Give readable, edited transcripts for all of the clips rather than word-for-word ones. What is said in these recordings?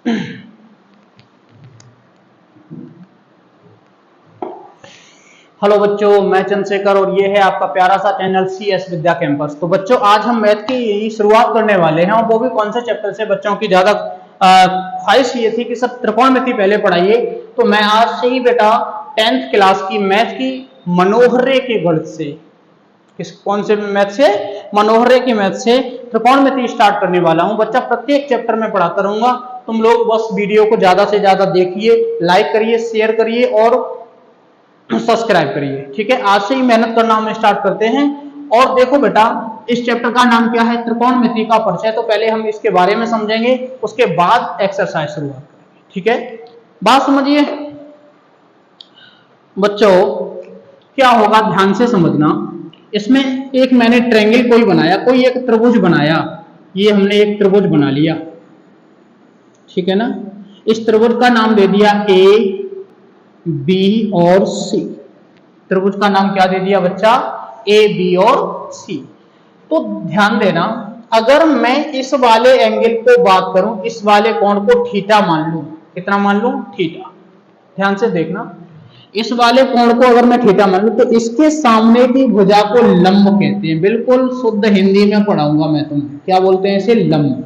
Hello बच्चों, मैं चंद्रशेखर और ये है आपका प्यारा सा चैनल CS विद्या कैंपस। तो बच्चों, आज हम मैथ की शुरुआत करने वाले हैं, और वो भी कौन से चैप्टर से। बच्चों की ज्यादा ख्वाहिश ये थी कि सब त्रिकोणमिति पहले पढ़ाइए, तो मैं आज से ही बेटा 10th क्लास की मैथ की मनोहरे के गणित से, कौन से मैथ से, मनोहरे की मैथ से त्रिकोणमिति स्टार्ट करने वाला हूं। बच्चा प्रत्येक चैप्टर में पढ़ाता रहूंगा, तुम लोग बस वीडियो को ज्यादा से ज्यादा देखिए, लाइक करिए, शेयर करिए और सब्सक्राइब करिए। ठीक है, आज से ही मेहनत करना हम स्टार्ट करते हैं। और देखो बेटा, इस चैप्टर का नाम क्या है, त्रिकोणमिति का परिचय। तो पहले हम इसके बारे में समझेंगे, उसके बाद एक्सरसाइज शुरुआत करेंगे। ठीक है, बात समझिए बच्चों। क्या होगा ध्यान से समझना। इसमें एक मैंने ट्रायंगल कोई बनाया, कोई एक त्रिभुज बनाया, ये हमने एक त्रिभुज बना लिया। ठीक है ना, इस त्रिभुज का नाम दे दिया A, B और C। त्रिभुज का नाम क्या दे दिया बच्चा, A, B और C। तो ध्यान देना, अगर मैं इस वाले एंगल को बात करूं, इस वाले कोण को थीटा मान लूं, कितना मान लूं, थीटा। ध्यान से देखना, इस वाले कोण को अगर मैं थीटा मान लूं, तो इसके सामने की भुजा को लंब कहते हैं। बिल्कुल शुद्ध हिंदी में पढ़ाऊंगा मैं तुम्हें, क्या बोलते हैं इसे, लंब।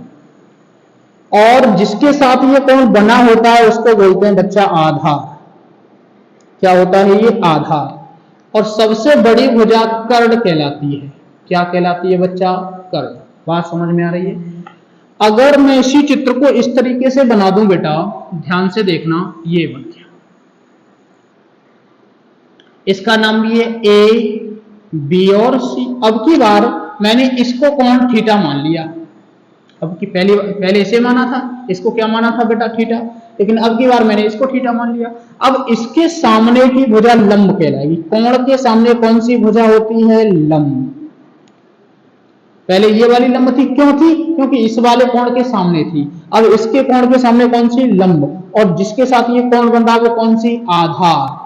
और जिसके साथ ये कोण बना होता है उसको बोलते हैं बच्चा आधार। क्या होता है ये, आधार। और सबसे बड़ी भुजा कर्ण कहलाती है। क्या कहलाती है बच्चा, कर्ण। बात समझ में आ रही है। अगर मैं इसी चित्र को इस तरीके से बना दूं बेटा, ध्यान से देखना, ये बन गया। इसका नाम भी है A, B और C। अब की बार मैंने इसको कोण थीटा मान लिया। अब की पहले इसे माना था, इसको क्या माना था बेटा, थीटा। लेकिन अब की बार मैंने इसको थीटा मान लिया। अब इसके सामने की भुजा लंब कहलाएगी। कोण के सामने कौन सी भुजा होती है, लंब। पहले ये वाली लंब थी, क्यों थी, क्योंकि इस वाले कोण के सामने थी। अब इसके कोण के सामने कौन सी, लंब। और जिसके साथ ये कोण बन रहा है वो कौन सी, आधार।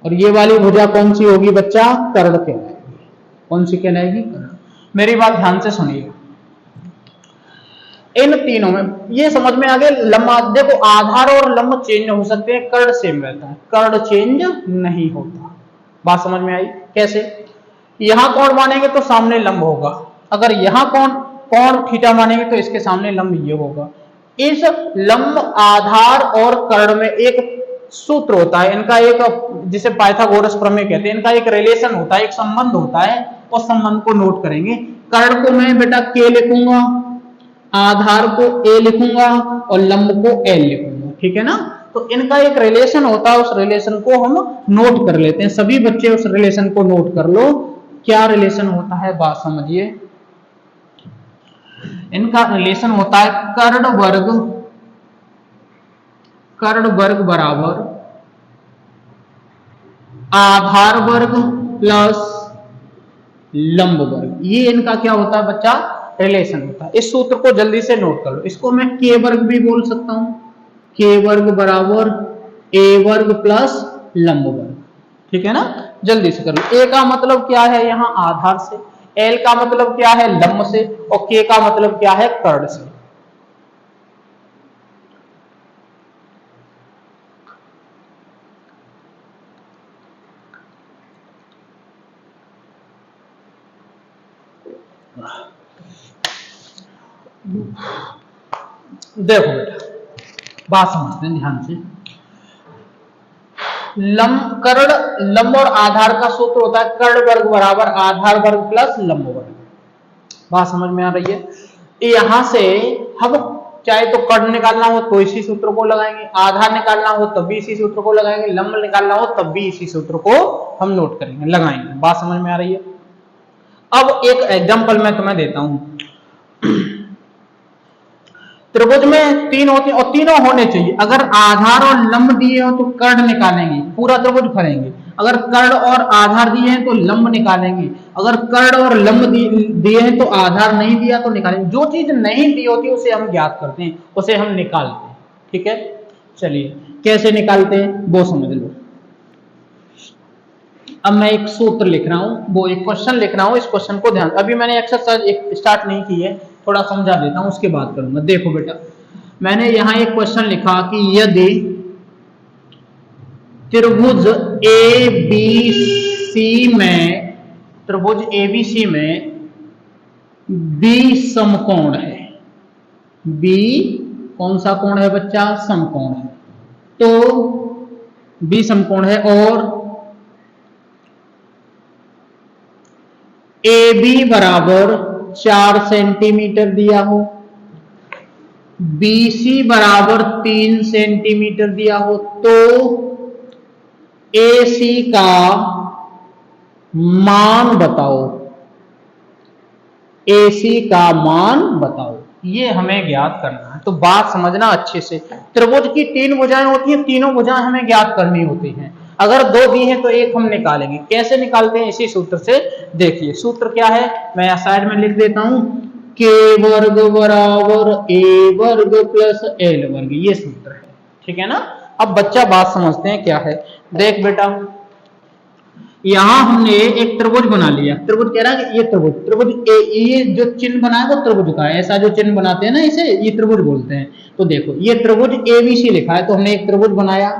और ये वाली भुजा कौन सी होगी बच्चा, कर्ण कहलाएगी। कौन सी कहलाएगी, कर्ण। मेरी बात ध्यान से सुनिए, इन तीनों में ये समझ में आ गया। लंब देखो, आधार और लंब चेंज हो सकते हैं, कर्ण सेम रहता है, कर्ण चेंज नहीं होता। बात समझ में आई, कैसे। यहां कोण मानेंगे तो सामने लंब होगा, अगर यहां कोण थीटा मानेंगे तो इसके सामने लंब ये होगा। इस लंब, आधार और कर्ण में एक सूत्र होता है, इनका एक, जिसे पाइथागोरस प्रमेय कहते हैं, इनका एक रिलेशन होता है, एक संबंध होता है। उस संबंध को नोट करेंगे। कर्ण को मैं बेटा K लिखूंगा, आधार को A लिखूंगा और लंब को L लिखूंगा। ठीक है ना, तो इनका एक रिलेशन होता है, उस रिलेशन को हम नोट कर लेते हैं। सभी बच्चे उस रिलेशन को नोट कर लो, क्या रिलेशन होता है, बात समझिए। इनका रिलेशन होता है कर्ण वर्ग बराबर आधार वर्ग प्लस लंब वर्ग। ये इनका क्या होता है बच्चा, रिलेशन होता है। इस सूत्र को जल्दी से नोट कर लो। इसको मैं K वर्ग भी बोल सकता हूं, K वर्ग बराबर A वर्ग प्लस लंब वर्ग। ठीक है ना, जल्दी से कर लो। A का मतलब क्या है, यहां आधार से। L का मतलब क्या है, लंब से। और K का मतलब क्या है, कर्ण से। देखो बेटा, बात समझते हैं ध्यान से। कर्ण, लंब और आधार का सूत्र होता है कर्ण वर्ग बराबर आधार वर्ग प्लस लंब वर्ग। बात समझ में आ रही है। यहां से हम चाहे तो कर्ण निकालना हो तो इसी सूत्र को लगाएंगे, आधार निकालना हो तब भी इसी सूत्र को लगाएंगे, लंब निकालना हो तब भी इसी सूत्र को हम नोट करेंगे, लगाएंगे। बात समझ में आ रही है। अब एक एग्जांपल मैं तुम्हें देता हूं। त्रिभुज में तीन होते हैं और तीनों होने चाहिए। अगर आधार और लंब दिए हो तो कर्ण निकालेंगे, पूरा त्रिभुज भरेंगे। अगर कर्ण और आधार दिए हैं तो लंब निकालेंगे। अगर कर्ण और लंब दिए हैं तो आधार नहीं दिया तो निकालेंगे। जो चीज नहीं दी होती उसे हम ज्ञात करते हैं, उसे हम निकालते हैं। ठीक है, चलिए कैसे निकालते हैं वो समझ लो। अब मैं एक सूत्र लिख रहा हूं, वो एक क्वेश्चन लिख रहा हूं। इस क्वेश्चन को ध्यान, अभी मैंने एक्सरसाइज स्टार्ट नहीं की है, थोड़ा समझा देता हूं, उसके बाद करूंगा। देखो बेटा, मैंने यहां एक क्वेश्चन लिखा कि यदि त्रिभुज ABC में बी समकोण है, बी कौन सा कोण है बच्चा? समकोण है। तो बी समकोण है और ए बी बराबर 4 सेंटीमीटर दिया हो, BC बराबर 3 सेंटीमीटर दिया हो, तो AC का मान बताओ, AC का मान बताओ, ये हमें ज्ञात करना है। तो बात समझना अच्छे से, त्रिभुज की 3 भुजाएं होती हैं, तीनों भुजाएं हमें ज्ञात करनी होती हैं। अगर 2 दी हैं तो एक हम निकालेंगे। कैसे निकालते हैं? इसी सूत्र से। देखिए सूत्र क्या है, मैं यहां साइड में लिख देता हूं, k वर्ग बराबर a वर्ग प्लस l वर्ग, ये सूत्र है, ठीक है ना। अब बच्चा बात समझते हैं क्या है। देख बेटा, यहां हमने एक त्रिभुज बना लिया, त्रिभुज कह रहा है कि ये त्रिभुज ये जो चिन्ह बना है वो त्रिभुज का है, ऐसा जो चिन्ह बनाते हैं ना इसे ये त्रिभुज बोलते हैं। तो देखो ये त्रिभुज ABC लिखा है, तो हमने एक त्रिभुज बनाया,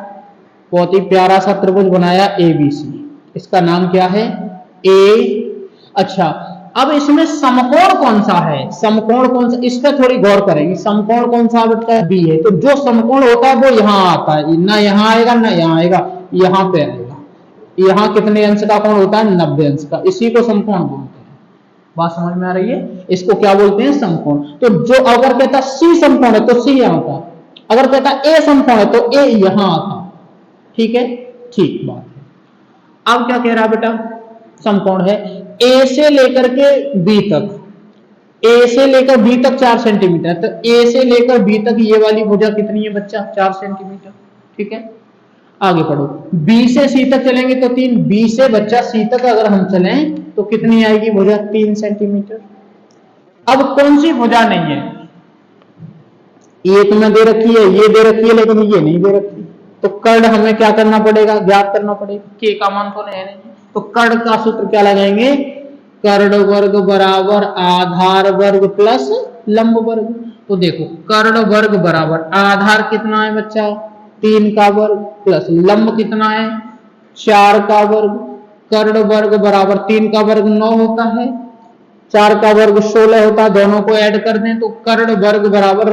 बहुत ही प्यारा सा त्रिभुज बनाया ABC, इसका नाम क्या है? A। अच्छा, अब इसमें समकोण कौन सा है? समकोण कौन सा, इस पर थोड़ी गौर करेंगे। समकोण कौन सा बेटा? B है। तो जो समकोण होता है वो यहां आता है, ना यहां आएगा ना यहां आएगा, यहां पे आएगा। यहां कितने अंश का कोण होता है? 90 अंश का, इसी को समकोण बोलते हैं। बात समझ में आ रही है? इसको क्या बोलते हैं? समकोण। तो जो अगर कहता C समकोण है तो C यहां आता, अगर कहता A समकोण है तो A यहां आता, ठीक है, ठीक बात है। अब क्या कह रहा बेटा? समकोण है A से लेकर के B तक, A से लेकर B तक 4 सेंटीमीटर, तो A से लेकर B तक ये वाली भुजा कितनी है बच्चा? 4 सेंटीमीटर, ठीक है। आगे पढ़ो, B से C तक चलेंगे तो 3, B से बच्चा C तक अगर हम चलें तो कितनी आएगी भुजा? 3 सेंटीमीटर। अब कौन सी भुजा नहीं है? एक में दे रखी है, ये दे रखी है, लेकिन ये नहीं दे रखी, तो कर्ण हमें क्या करना पड़ेगा? ज्ञात करना पड़ेगा। K का मान तो नहीं, तो कर्ण का सूत्र क्या लगाएंगे? कर्ण वर्ग बराबर आधार वर्ग प्लस लंब वर्ग। तो देखो कर्ण वर्ग बराबर आधार कितना है बच्चा? 3 का वर्ग प्लस लंब कितना है? 4 का वर्ग। कर्ण वर्ग बराबर 3 का वर्ग 9 होता है, 4 का वर्ग 16 होता है, दोनों को ऐड कर दें तो कर्ण वर्ग बराबर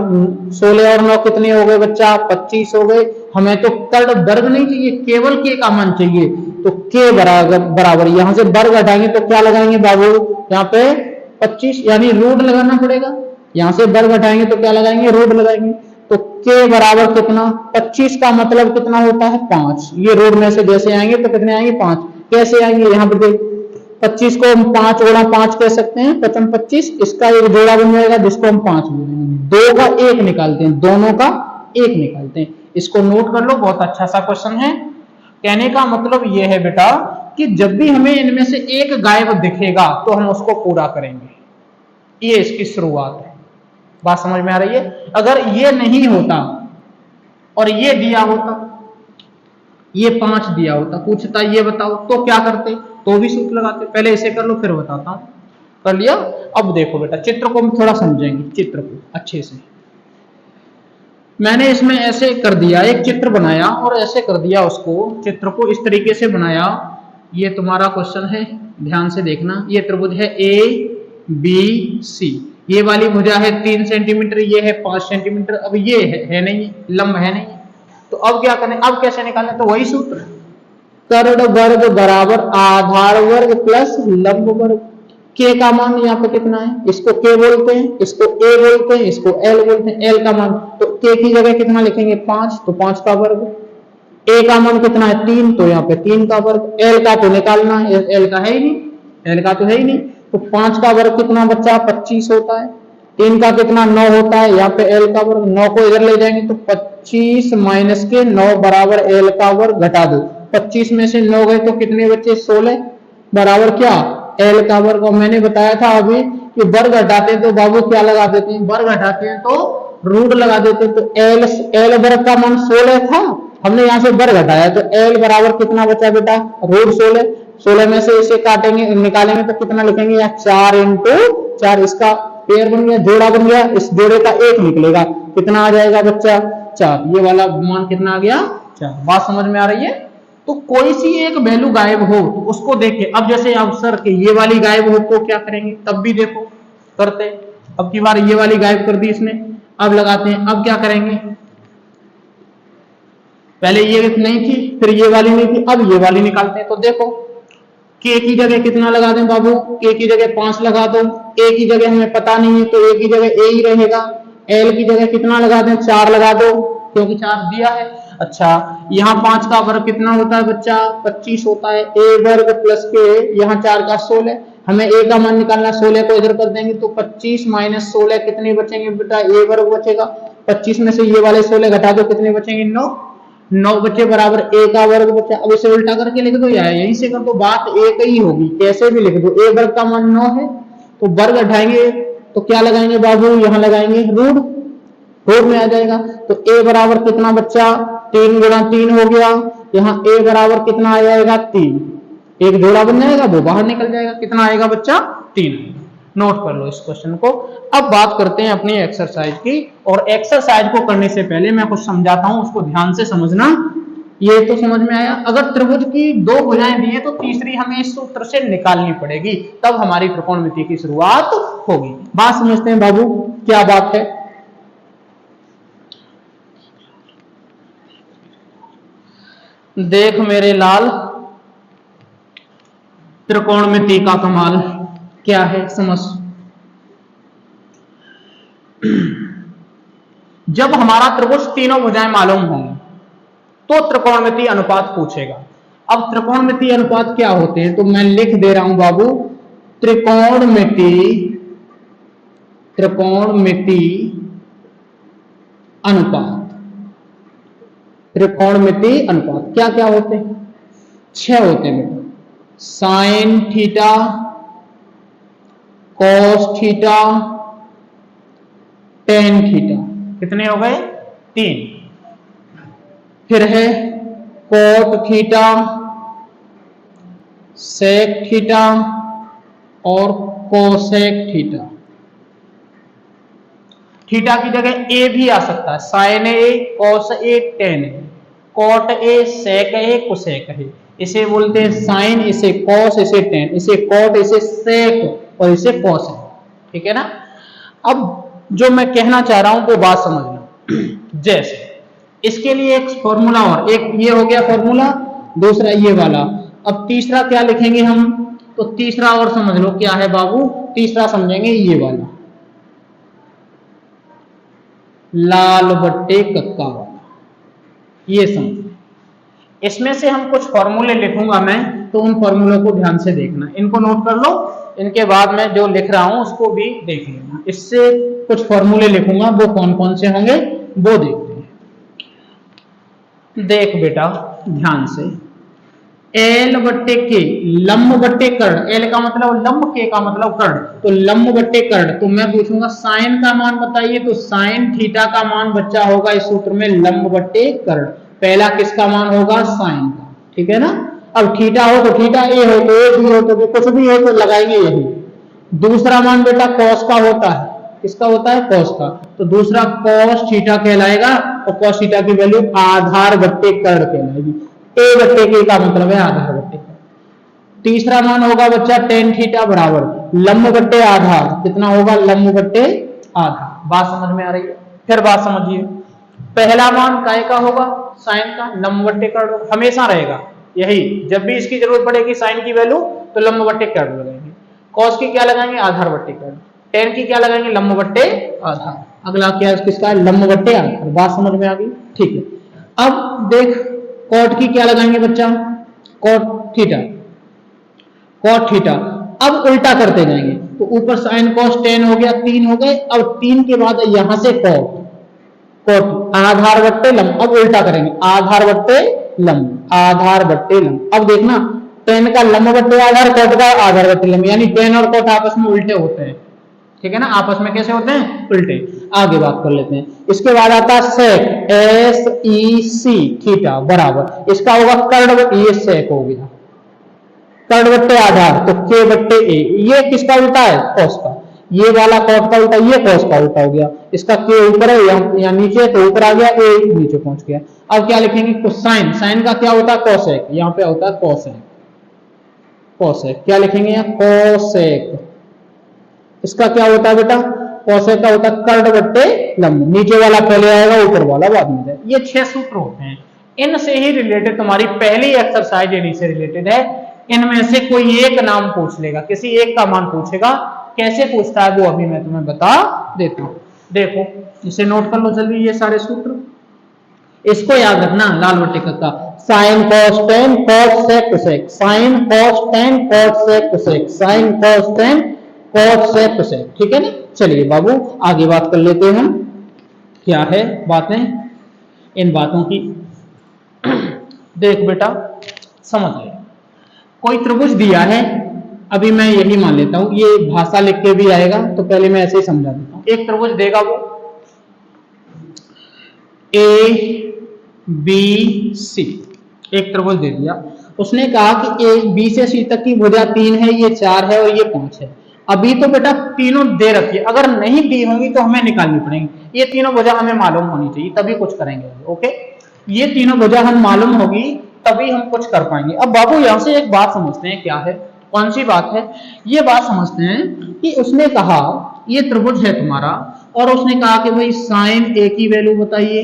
16 और 9 कितने हो गए बच्चा? 25 हो गए। हमें तो कर्ण वर्ग नहीं चाहिए, केवल के का मान चाहिए। तो के बराबर यहां से वर्ग हटाएंगे तो क्या लगाएंगे बाबू? यहाँ पे 25, यानी रूट लगाना पड़ेगा। यहां से वर्ग हटाएंगे तो क्या लगाएंगे? रूट लगाएंगे। तो के बराबर कितना? 25 का मतलब कितना होता है? 5। ये रूट में से जैसे आएंगे तो कितने आएंगे? 5। कैसे आएंगे? यहाँ पे देख, 25 को हम 5 गुणा 5 कह सकते हैं, 55 25, इसका एक जोड़ा बन जाएगा जिसको हम 5 बोलेंगे। 2 का 1 निकालते हैं, दोनों का 1 निकालते हैं। इसको नोट कर लो, बहुत अच्छा सा क्वेश्चन है। कहने का मतलब यह है बेटा कि जब भी हमें इनमें से एक गायब दिखेगा तो हम उसको पूरा करेंगे, ये इसकी शुरुआत है। बात समझ में आ रही है? अगर ये नहीं होता और ये दिया होता, ये 5 दिया होता, पूछता ये बताओ, तो क्या करते? तो भी सूत्र लगाते। पहले इसे कर लो फिर बताता हूं। कर लिया? अब देखो बेटा, चित्र को हम थोड़ा समझेंगे, चित्र को अच्छे से। मैंने इसमें ऐसे कर दिया, एक चित्र बनाया और ऐसे कर दिया उसको, चित्र को इस तरीके से बनाया। ये तुम्हारा क्वेश्चन है, ध्यान से देखना। ये त्रिभुज है ABC, ये वाली भुजा है 3 सेंटीमीटर, ये है 5 सेंटीमीटर। अब ये है नहीं, लंब है नहीं, तो अब क्या करें? अब कैसे निकालें? तो वही सूत्र, कर्ण वर्ग बराबर आधार वर्ग प्लस लंब वर्ग। के का मान यहाँ पे कितना है? इसको के बोलते हैं, इसको ए बोलते हैं, इसको एल बोलते हैं। एल का मान तो के की जगह कितना लिखेंगे? 5, तो 5 का वर्ग। ए का मान कितना है? 3, तो यहाँ पे 3 का वर्ग। एल का तो निकालना है, एल का है ही नहीं, एल का तो है ही नहीं, तो 5 का वर्ग कितना बच्चा? 25 होता है। 3 का कितना? 9 होता है, यहाँ पे एल का वर्ग। 9 को इधर ले जाएंगे तो 25 माइनस के 9 बराबर एल का वर्ग, घटा दो। 25 में से 9 गए तो कितने बच्चे? 16 बराबर क्या? एल का वर्ग। और मैंने बताया था अभी कि वर्ग हटाते हैं तो बाबू क्या लगा देते हैं? वर्ग हटाते हैं तो रूट लगा देते हैं। तो एल वर्ग का मान 16 था, हमने यहाँ से वर्ग हटाया तो एल बराबर कितना बचा बेटा? रूट 16 में से इसे काटेंगे, निकालेंगे तो कितना लिखेंगे? 4 × 4, इसका पेयर बन गया, जोड़ा बन गया, इस जोड़े का एक निकलेगा, कितना आ जाएगा बच्चा 4। ये वाला मान कितना आ गया 4। बात समझ में आ रही है। तो कोई सी एक वैल्यू गायब हो तो उसको देख के, अब जैसे अब सर के ये वाली गायब हो तो क्या करेंगे, तब भी देखो करते, अब की बार ये वाली गायब कर दी इसने, अब लगाते हैं, अब क्या करेंगे, पहले ये नहीं थी, फिर ये वाली नहीं थी, अब ये वाली निकालते हैं। तो देखो के की जगह कितना लगा दें बाबू, के की जगह 5 लगा दो, ए की जगह हमें पता नहीं है तो ए की जगह ए ही रहेगा, एल की जगह कितना लगा दें 4 लगा दो क्योंकि 4 दिया है। अच्छा यहाँ 5 का वर्ग कितना होता है बच्चा 25 होता है, ए वर्ग प्लस के यहाँ 4 का 16, हमें ए का मान निकालना, 16 को इधर कर देंगे तो 25 माइनस 16 कितने बचेंगे बेटा, ए वर्ग बचेगा, 25 में से ये वाले 16 घटा दो कितने बचेंगे 9, 9 बचे बराबर ए का वर्ग बचा। अब इसे उल्टा करके लिख दो या यहीं से कर दो, बात एक ही होगी, कैसे भी लिख दो, ए वर्ग का मान 9 है तो वर्ग हटाएंगे तो क्या लगाएंगे बाबू, यहाँ लगाएंगे रूट, रूट में आ जाएगा तो ए बराबर कितना बच्चा 3 गुणा 3 हो गया, यहाँ ए बराबर कितना आ जाएगा 3, एक जोड़ा बन जाएगा वो बाहर निकल जाएगा, कितना आएगा बच्चा 3। नोट कर लो इस क्वेश्चन को। अब बात करते हैं अपनी एक्सरसाइज की, और एक्सरसाइज को करने से पहले मैं कुछ समझाता हूं, उसको ध्यान से समझना। ये तो समझ में आया, अगर त्रिभुज की 2 भुजाएं दी है तो तीसरी हमें इस सूत्र से निकालनी पड़ेगी, तब हमारी त्रिकोणमिति की शुरुआत होगी। बात समझते हैं बाबू, क्या बात है। देख मेरे लाल, त्रिकोणमिति का कमाल क्या है समझ। जब हमारा त्रिभुज तीनों भुजाएं मालूम होंगी तो त्रिकोणमिति अनुपात पूछेगा। अब त्रिकोणमिति अनुपात क्या होते हैं तो मैं लिख दे रहा हूं बाबू, त्रिकोणमिति अनुपात, त्रिकोणमिति अनुपात क्या क्या होते हैं, 6 होते हैं बेटा, sine theta, cos theta, tan theta, कितने हो गए 3, फिर है कोट थीटा, सेक थीटा और कोसेक थीटा। थीटा की जगह ए भी आ सकता है, sine A, cos A, tan A, cot A, sec A, cosec है, इसे बोलते हैं साइन, इसे कॉस, इसे टेन, इसे कोट, इसे सेक और इसे कॉस है, ठीक है ना। अब जो मैं कहना चाह रहा हूं वो बात समझना। जैसे इसके लिए एक फॉर्मूला, और एक ये हो गया फॉर्मूला, दूसरा ये वाला, अब तीसरा क्या लिखेंगे हम, तो तीसरा और समझ लो क्या है बाबू, तीसरा समझेंगे ये वाला, लाल बट्टे कक्का वाला, ये समझो। इसमें से हम कुछ फॉर्मूले लिखूंगा मैं, तो उन फॉर्मूलों को ध्यान से देखना, इनको नोट कर लो, इनके बाद में जो लिख रहा हूं उसको भी देख लेना। इससे कुछ फॉर्मूले लिखूंगा, वो कौन कौन से होंगे वो देखते हैं। देख बेटा ध्यान से, एल बट्टे के, लंब बट्टे कर्ण, एल का मतलब लंब, के का मतलब कर्ण, तो लंब बट्टे कर्ण, तो मैं पूछूंगा साइन का मान बताइए, तो साइन थीटा का मान बच्चा होगा इस सूत्र में लंब बट्टे कर्ण, पहला किसका मान होगा साइन का, ठीक है ना। अब थीटा हो तो थीटा, ए हो तो ए, बी हो तो कुछ भी हो तो लगाएंगे यही। दूसरा मान बेटा कॉस का होता है, किसका होता है कॉस का, तो दूसरा कॉस थीटा कहलाएगा, और कॉस थीटा की वैल्यू आधार बट्टे कर्ण कहलाएगी, ए बट्टे के का मतलब है आधार बट्टे का। तीसरा मान होगा बच्चा टेन थीटा बराबर लंब बट्टे आधार, कितना होगा लंब बट्टे आधार। बात समझ में आ रही है। फिर बात समझिए, पहला मान काय का होगा साइन का, लंब बट्टे कर्ण हमेशा रहेगा यही, जब भी इसकी जरूरत पड़ेगी साइन की वैल्यू तो लंब बट्टे कर्ण लगाएंगे, कॉस की क्या लगाएंगे आधार बट्टे कर्ण, टेन की क्या लगाएंगे लंब बट्टे आधार। अगला क्या किसका लंब बट्टे आधार। बात समझ में आ गई, ठीक है। अब देख कॉट की क्या लगाएंगे बच्चा, कॉट थीटा, कॉट थीटा। अब उल्टा करते जाएंगे, तो ऊपर साइन कॉस टेन हो गया, 3 हो गए, अब 3 के बाद यहां से कॉट, कॉट आधार बट्टे लंब, अब उल्टा करेंगे आधार बट्टे लंब, आधार बट्टे लंब। अब देखना टेन का लंब बट्टे आधार, कॉट का आधार बट्टे लंब, यानी टेन और कॉट आपस में उल्टे होते हैं, ठीक है ना, आपस में कैसे होते हैं उल्टे। आगे बात कर लेते हैं। इसके बाद आता है सेक, एस ई सी थीटा बराबर, इसका होगा कर्ण बट्टे, ये सेक हो गया, कर्ण बट्टे आधार तो के बट्टे ए, ये किसका उल्टा है कॉस का, ये वाला कॉट का उल्टा ये कॉस का उल्टा हो गया, इसका के ऊपर है यहाँ नीचे तो ऊपर आ गया, ए नीचे पहुंच गया। अब क्या लिखेंगे कोसाइन, साइन का क्या होता है कोसेक, यहाँ पे होता है कोसेक, कोसेक क्या लिखेंगे यहाँ कोसेक। इसका क्या होता है बेटा कोसेक का होता है कर्ड बट्टे लंब, नीचे वाला पहले आएगा ऊपर वाला बाद में। ये 6 सूत्र होते हैं, इनसे ही रिलेटेड तुम्हारी पहली एक्सरसाइज इन्हीं से रिलेटेड है। इनमें से कोई एक नाम पूछ लेगा, किसी एक का मान पूछेगा, कैसे पूछता है वो अभी मैं तुम्हें बता देता हूं। देखो इसे नोट कर लो जल्दी, ये सारे सूत्र इसको याद रखना, लाल बट्टे का sine cos tan cos sec cosec, sine cos tan cos sec cosec, sine cos tan cos sec cosec, ठीक है ना। चलिए बाबू आगे बात कर लेते हैं हम, क्या है बातें इन बातों की। देख बेटा समझ ले, कोई त्रिभुज दिया है, अभी मैं यही मान लेता हूं, ये भाषा लिख के भी आएगा तो पहले मैं ऐसे ही समझा देता हूं। एक त्रिभुज देगा वो ए बी सी, एक त्रिभुज दे दिया, उसने कहा कि ए बी से सी तक की भुजा 3 है, ये 4 है और ये 5 है। अभी तो बेटा तीनों दे रखी है, अगर नहीं दी होंगी तो हमें निकालनी पड़ेंगी। ये तीनों भुजा हमें मालूम होनी चाहिए तभी कुछ करेंगे, ओके। ये तीनों भुजा हम मालूम होगी तभी हम कुछ कर पाएंगे। अब बाबू यहां से एक बात समझते हैं, क्या है कौन सी बात है, ये बात समझते हैं कि उसने कहा ये त्रिभुज है तुम्हारा और उसने कहा कि भाई साइन ए की वैल्यू बताइए,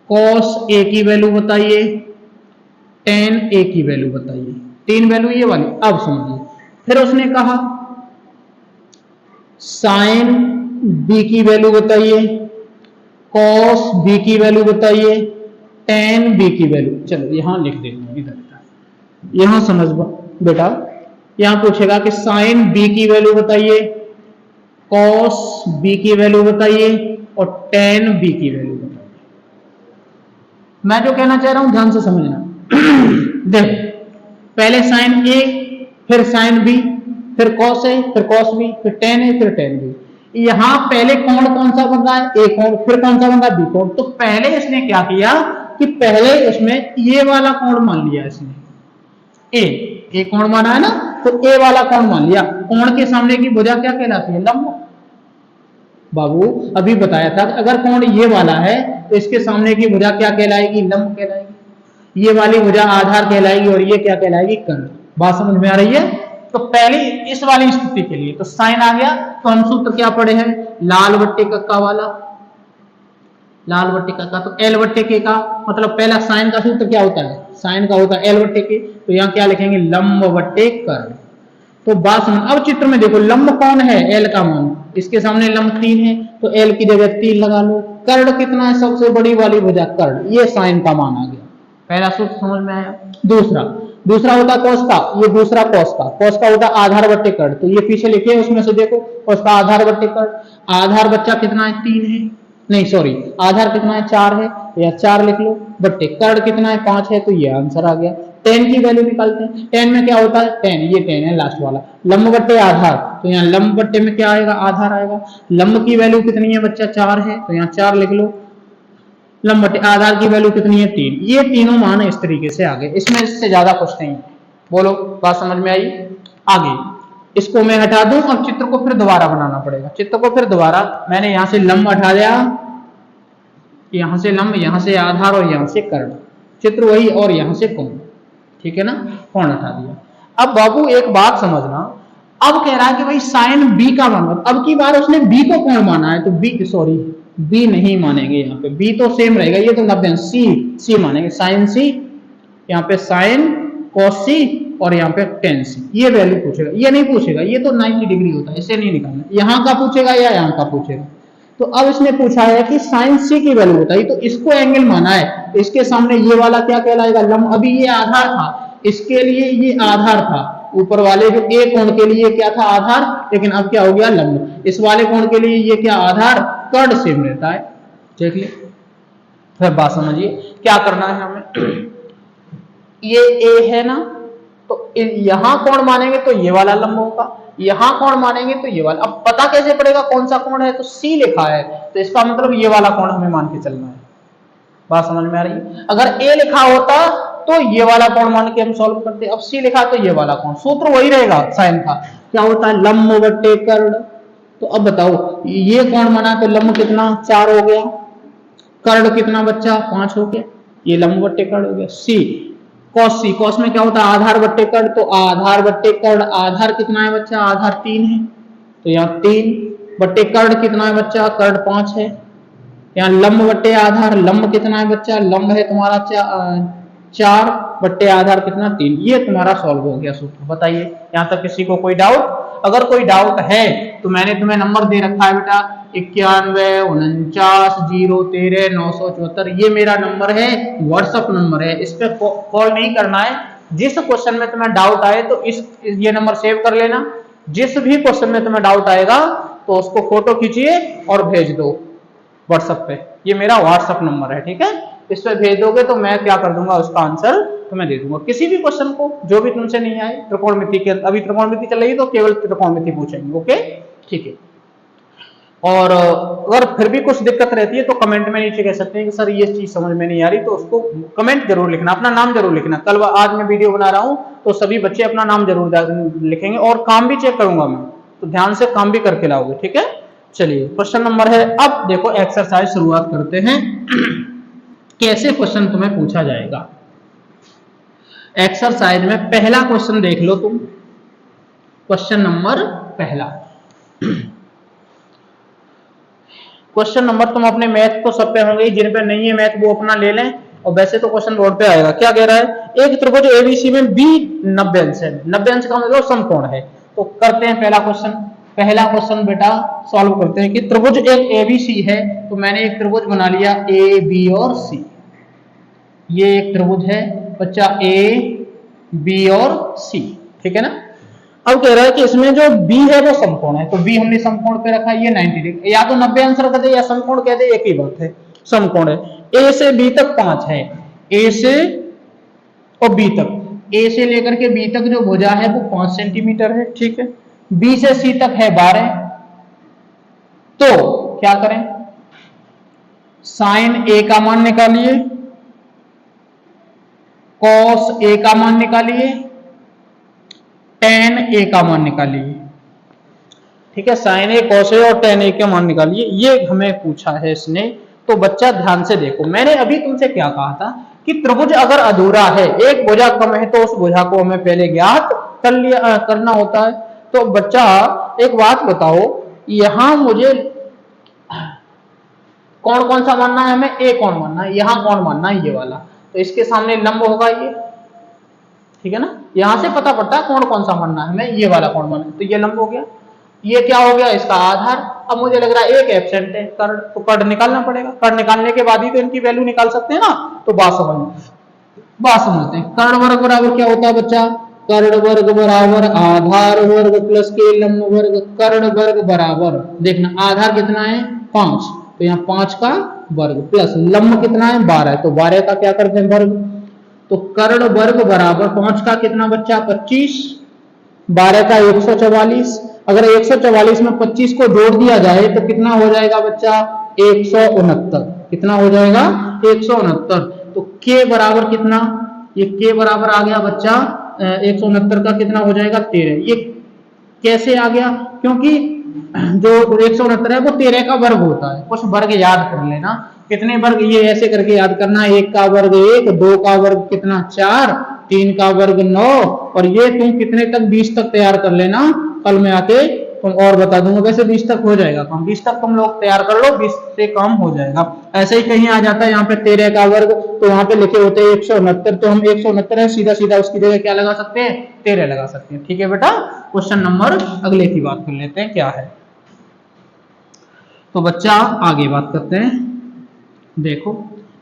कॉस ए की वैल्यू बताइए, टेन ए की वैल्यू बताइए, 3 वैल्यू ये वाली। अब समझिए, फिर उसने कहा साइन बी की वैल्यू बताइए, कॉस बी की वैल्यू बताइए, टेन बी की वैल्यू। चलो यहां लिख देते हैं, इधर यहां समझ बेटा, यहां पूछेगा कि साइन बी की वैल्यू बताइए, कॉस बी की वैल्यू बताइए और टेन बी की वैल्यू बताइए। मैं जो कहना चाह रहा हूं ध्यान से समझना। देखो पहले साइन ए, फिर साइन बी, फिर कॉस ए, फिर कॉस बी, फिर टेन ए, फिर टेन बी। यहां पहले कोण कौन सा बन रहा है, ए कोण, फिर कौन सा बन रहा है, बी कोण। तो पहले इसने क्या किया कि पहले इसमें ये वाला कोण मान लिया इसने, ए कोण माना है ना, तो ए वाला कोण मान लिया। कोण के सामने की भुजा क्या कहलाती है, लंब। बाबू अभी बताया था अगर कोण ये वाला है तो इसके सामने की भुजा क्या कहलाएगी, लंब कहलाएगी। ये वाली भुजा आधार कहलाएगी और ये क्या कहलाएगी, कर्ण। बात समझ में आ रही है। तो पहली इस वाली स्थिति के लिए तो साइन आ गया, तो हम सूत्र क्या पढ़े हैं, लाल बट्टे कक्का वाला, लाल बट्टे कक्का। तो एल बट्टे के का मतलब पहला साइन का सूत्र क्या होता है, साइन का होता है एल बट्टे के, तो यहाँ क्या लिखेंगे, लंब बट्टे कर्ण। तो बात समझ। अब चित्र में देखो लंब कौन है, एल का मान, इसके सामने लंब 3 है तो एल की जगह 3 लगा लो। कर्ण कितना है, सबसे बड़ी वाली भुजा कर्ण, ये साइन का मान आ गया। पहला सूत्र समझ में आया। दूसरा होता कॉस का, ये दूसरा कॉस का, कॉस का होता आधार बट्टे कर्ण। तो ये पीछे लिखे उसमें से देखो कॉस का आधार बट्टे कर्ण। आधार बच्चा कितना है, 3 है, नहीं सॉरी आधार कितना है, 4 है, या 4 लिख लो, बट्टे कर्ण कितना है, 5 है, तो ये आंसर आ गया। टेन की वैल्यू निकालते हैं। टेन में क्या होता है, टेन, ये टेन है लास्ट वाला। लंब बट्टे आधार, तो यहाँ लंब बट्टे में क्या आएगा, आधार आएगा। लंब की वैल्यू कितनी है बच्चा, 4 है, तो यहाँ 4 लिख लो। लंब बट्टे आधार की वैल्यू कितनी है, 3। ये तीनों मान इस तरीके से आ गए, इसमें इससे ज्यादा कुछ नहीं है। बोलो बात समझ में आई। आगे इसको मैं हटा दूं और चित्र को फिर दोबारा बनाना पड़ेगा। चित्र को फिर दोबारा, मैंने यहां से लंब हटा दिया, यहां से लंब, यहां से आधार और यहां से कर्ण, चित्र वही, और यहां से कोण, ठीक है ना, कोण हटा दिया। अब बाबू एक बात समझना, अब कह रहा है कि भाई साइन बी का मानो। अब की बार उसने बी को कोण माना है, तो बी सॉरी बी नहीं मानेंगे, यहाँ पे बी तो सेम रहेगा, ये तो 90, सी मानेंगे, साइन सी, यहाँ पे साइन कॉस सी और यहाँ पे टेन सी। ये वैल्यू पूछेगा, ये नहीं पूछेगा, ये तो 90 डिग्री होता है, इसे नहीं निकालना। यहाँ का पूछेगा या यहाँ का पूछेगा। तो अब इसने पूछा है कि साइन सी की वैल्यू बताइए, तो इसको एंगल माना है, तो इसके सामने ये वाला क्या कहलाएगा, लंब। अभी ये आधार था, इसके लिए ये आधार था, ऊपर वाले जो ए कोण के लिए क्या था, आधार, लेकिन अब क्या हो गया, लंब। इस वाले कोण के लिए ये क्या, आधार, कर्ण सेम रहता है। देख लिया, फिर बात समझिए क्या करना है हमें। ये ए है ना, तो यहां कोण मानेंगे तो ये वाला लंब होगा, यहां कोण मानेंगे तो ये वाला। अब पता कैसे पड़ेगा कौन सा कोण है, तो सी लिखा है, तो इसका मतलब ये वाला कोण हमें मान के चलना है। बात समझ में आ रही है। अगर ए लिखा होता तो ये वाला कोण मान के हम सॉल्व करते, अब सी लिखा तो ये वाला कोण, सूत्र वही रहेगा साइन का। क्या होता है, लंब बट्टे कर्ण। तो अब बताओ ये कौन बना, तो लंब कितना 4 हो गया, कर्ण कितना बच्चा 5 हो गया, ये लंब बट्टे कर्ण हो गया। सी कॉस, सी कॉस में क्या होता है, आधार बट्टे कर्ण, तो आधार बट्टे कर्ण, आधार कितना है बच्चा, आधार 3 है, तो यहाँ 3 बट्टे कर्ण कितना है बच्चा, कर्ण 5 है। यहाँ लंब बट्टे आधार, लंब कितना है बच्चा, लंब है तुम्हारा 4 बट्टे आधार कितना 3। ये तुम्हारा सॉल्व हो गया सूत्र। बताइए यहाँ तक किसी को कोई डाउट? अगर कोई डाउट है तो मैंने तुम्हें नंबर दे रखा है बेटा 91 49 013 974, ये मेरा नंबर है, व्हाट्सएप नंबर है, इस पे कॉल नहीं करना है। जिस क्वेश्चन में तुम्हें डाउट आए तो ये नंबर सेव कर लेना, जिस भी क्वेश्चन में तुम्हें डाउट आएगा तो उसको फोटो खींचिए और भेज दो व्हाट्सएप पे, ये मेरा व्हाट्सएप नंबर है, ठीक है। इस पे भेज दोगे तो मैं क्या कर दूंगा, उसका आंसर तुम्हें दे दूंगा। किसी भी क्वेश्चन को जो भी तुमसे नहीं आए, त्रिकोणमिति के, अभी त्रिकोणमिति चल रही है तो केवल त्रिकोणमिति पूछेंगे, ओके ठीक है। और अगर फिर भी कुछ दिक्कत रहती है तो कमेंट में नीचे कह सकते हैं कि सर ये चीज समझ में नहीं आ रही, तो उसको कमेंट जरूर लिखना, अपना नाम जरूर लिखना। कल आज मैं वीडियो बना रहा हूं तो सभी बच्चे अपना नाम जरूर लिखेंगे, और काम भी चेक करूंगा मैं, तो ध्यान से काम भी करके लाओगे, ठीक है। चलिए क्वेश्चन नंबर है, अब देखो एक्सरसाइज शुरुआत करते हैं। कैसे क्वेश्चन तुम्हें पूछा जाएगा। एक्सरसाइज में पहला क्वेश्चन देख लो तुम, क्वेश्चन नंबर पहला। क्वेश्चन नंबर तुम अपने मैथ तो सब पे होंगे, जिन पे नहीं है मैथ वो अपना ले लें, और वैसे तो क्वेश्चन बोर्ड पे आएगा। क्या कह रहा है, एक त्रिभुज एबीसी में बी 90 अंश है, 90 अंश का मतलब समकोण है। तो करते हैं पहला क्वेश्चन। पहला क्वेश्चन बेटा सॉल्व करते हैं कि त्रिभुज एक एबीसी है, तो मैंने एक त्रिभुज बना लिया ए बी और सी। ये एक त्रिभुज है बच्चा ए बी और सी, ठीक है ना। अब कह रहा है कि इसमें जो बी है वो समकोण है, तो बी हमने समकोण पे रखा, ये 90 डिग्री, या तो 90 अंश रख दे या समकोण कह दे, एक ही बात है, समकोण है। ए से बी तक 5 है, ए से और बी तक, ए से लेकर के बी तक जो भुजा है वो 5 सेंटीमीटर है, ठीक है। बी से सी तक है 12, तो क्या करें, साइन ए का मान निकालिए, कॉस ए का मान निकालिए, टेन ए का मान निकालिए, ठीक है। साइन ए, कॉस ए और टेन ए का मान निकालिए, ये हमें पूछा है इसने। तो बच्चा ध्यान से देखो, मैंने अभी तुमसे क्या कहा था कि त्रिभुज अगर अधूरा है, एक भुजा कम है, तो उस भुजा को हमें पहले ज्ञात करना होता है। तो बच्चा एक बात बताओ, यहां मुझे कौन कौन सा मानना है, हमें ए कौन मानना है, यहां कौन मानना है, ये वाला, तो इसके सामने लंब होगा ये, ठीक है ना। यहां से पता पड़ता है कौन कौन सा मानना है हमें, ये वाला कौन मानना है, तो ये लंब हो गया। ये क्या हो गया, इसका आधार। अब मुझे लग रहा है एक एब्सेंट है, कर्ण, तो कर्ण निकालना पड़ेगा, कर्ण निकालने के बाद ही तो इनकी वैल्यू निकाल सकते हैं ना। तो बात समझते हैं। कर्ण वर्ग बराबर क्या होता है बच्चा, कर्ण वर्ग बराबर आधार वर्ग प्लस के लंब वर्ग, कर्ण वर्ग बराबर, देखना आधार कितना है 5, तो यहाँ 5 का वर्ग प्लस लंब कितना है 12, तो 12 का क्या करते हैं वर्ग, तो कर्ण वर्ग बराबर 5 का कितना बच्चा 25, 12 का 144। अगर 144 में 25 को जोड़ दिया जाए तो कितना हो जाएगा बच्चा 169, कितना हो जाएगा 169। तो k बराबर कितना, ये k बराबर आ गया बच्चा 169 का कितना हो जाएगा 13। ये कैसे आ गया, क्योंकि जो 169 है वो 13 का वर्ग होता है। कुछ वर्ग याद कर लेना, कितने वर्ग, ये ऐसे करके याद करना, 1 का वर्ग 1, 2 का वर्ग कितना 4, 3 का वर्ग 9, और ये तुम कितने तक 20 तक तैयार कर लेना, कल में आके तुम और बता दूंगा। वैसे 20 तक हो जाएगा कम, 20 तक तुम लोग तैयार कर लो, 20 से कम हो जाएगा। ऐसे ही कहीं आ जाता है यहाँ पे 13 का वर्ग, तो वहां पे लिखे होते हैं 169, तो हम 169 है, सीधा सीधा उसकी जगह क्या लगा सकते हैं 13 लगा सकते हैं, ठीक है बेटा। क्वेश्चन नंबर अगले की बात कर लेते हैं क्या है। तो बच्चा आगे बात करते हैं, देखो